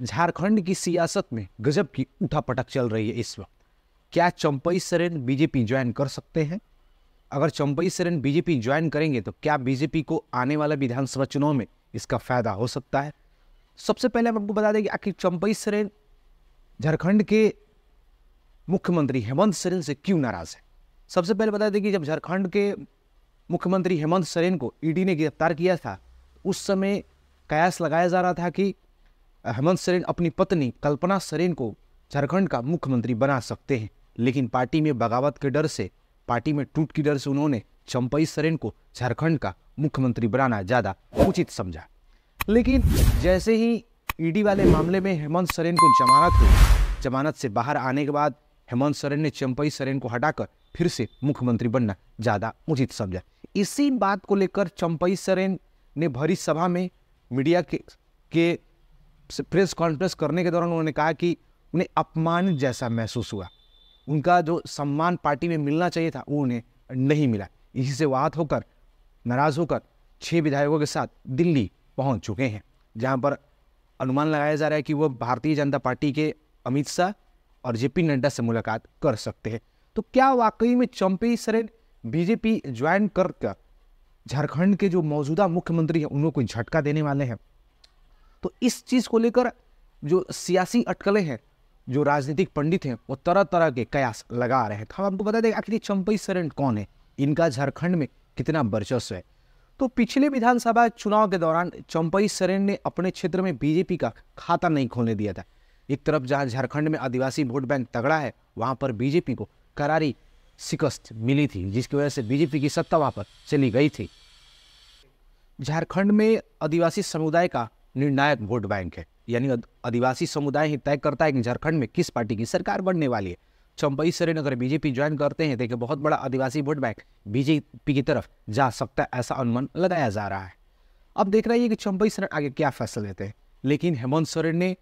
झारखंड की सियासत में गजब की उठापटक चल रही है इस वक्त। क्या चंपई सोरेन बीजेपी ज्वाइन कर सकते हैं? अगर चंपई सोरेन बीजेपी ज्वाइन करेंगे तो क्या बीजेपी को आने वाला विधानसभा चुनाव में इसका फायदा हो सकता है? सबसे पहले हम आपको बता दें कि आखिर चंपई सोरेन झारखंड के मुख्यमंत्री हेमंत सोरेन से क्यों नाराज है। सबसे पहले बता दें कि जब झारखंड के मुख्यमंत्री हेमंत सोरेन को ईडी ने गिरफ्तार किया था, उस समय कयास लगाया जा रहा था कि हेमंत सोरेन अपनी पत्नी कल्पना सोरेन को झारखंड का मुख्यमंत्री बना सकते हैं, लेकिन पार्टी में बगावत के डर से, पार्टी में टूट के डर से उन्होंने चंपई सोरेन को झारखंड का मुख्यमंत्री बनाना ज़्यादा उचित समझा। लेकिन जैसे ही ईडी वाले मामले में हेमंत सोरेन को जमानत हुई, जमानत से बाहर आने के बाद हेमंत सोरेन ने चंपई सोरेन को हटाकर फिर से मुख्यमंत्री बनना ज़्यादा उचित समझा। इसी बात को लेकर चंपई सोरेन ने भरी सभा में मीडिया के प्रेस कॉन्फ्रेंस करने के दौरान उन्होंने कहा कि उन्हें अपमानित जैसा महसूस हुआ। उनका जो सम्मान पार्टी में मिलना चाहिए था वो उन्हें नहीं मिला। इसी से आहत होकर, नाराज होकर 6 विधायकों के साथ दिल्ली पहुंच चुके हैं, जहां पर अनुमान लगाया जा रहा है कि वो भारतीय जनता पार्टी के अमित शाह और जेपी नड्डा से मुलाकात कर सकते हैं। तो क्या वाकई में चंपई सोरेन बीजेपी ज्वाइन कर झारखंड के जो मौजूदा मुख्यमंत्री हैं उनको कोई झटका देने वाले हैं? तो इस चीज़ को लेकर जो सियासी अटकलें हैं, जो राजनीतिक पंडित हैं, वो तरह तरह के कयास लगा रहे हैं। तो हम आपको बता दें आखिर चंपई सोरेन कौन है, इनका झारखंड में कितना वर्चस्व है। तो पिछले विधानसभा चुनाव के दौरान चंपई सोरेन ने अपने क्षेत्र में बीजेपी का खाता नहीं खोलने दिया था। एक तरफ जहां झारखंड में आदिवासी वोट बैंक तगड़ा है, वहां पर बीजेपी को करारी शिकस्त मिली थी, जिसकी वजह से बीजेपी की सत्ता वहां पर चली गई थी। झारखंड में आदिवासी समुदाय का निर्णायक वोट बैंक है, यानी आदिवासी समुदाय ही तय करता है कि झारखंड में किस पार्टी की सरकार बनने वाली है। चंपई सोरेन अगर बीजेपी ज्वाइन करते हैं तो एक बहुत बड़ा आदिवासी वोट बैंक बीजेपी की तरफ जा सकता है, ऐसा अनुमान लगाया जा रहा है। अब देख रही है कि चंपई सोरेन आगे क्या फैसला लेते हैं। लेकिन हेमंत सोरेन ने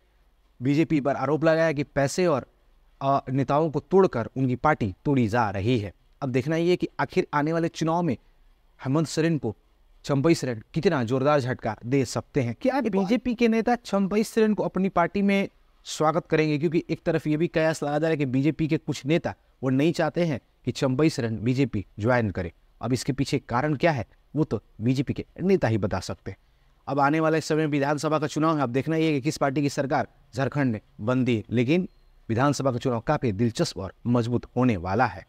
बीजेपी पर आरोप लगाया कि पैसे और नेताओं को तोड़कर उनकी पार्टी तोड़ी जा रही है। अब देखना ये कि आखिर आने वाले चुनाव में हेमंत सोरेन को चंपई सोरेन कितना जोरदार झटका दे सकते हैं। क्या बीजेपी के नेता चंपई सोरेन को अपनी पार्टी में स्वागत करेंगे? क्योंकि एक तरफ ये भी कयास लगा जा रहा है कि बीजेपी के कुछ नेता वो नहीं चाहते हैं कि चंपई सोरेन बीजेपी ज्वाइन करे। अब इसके पीछे कारण क्या है वो तो बीजेपी के नेता ही बता सकते हैं। अब आने वाले समय विधानसभा का चुनाव है, अब देखना ये है कि किस पार्टी की सरकार झारखंड में बनती है। लेकिन विधानसभा का चुनाव काफी दिलचस्प और मजबूत होने वाला है।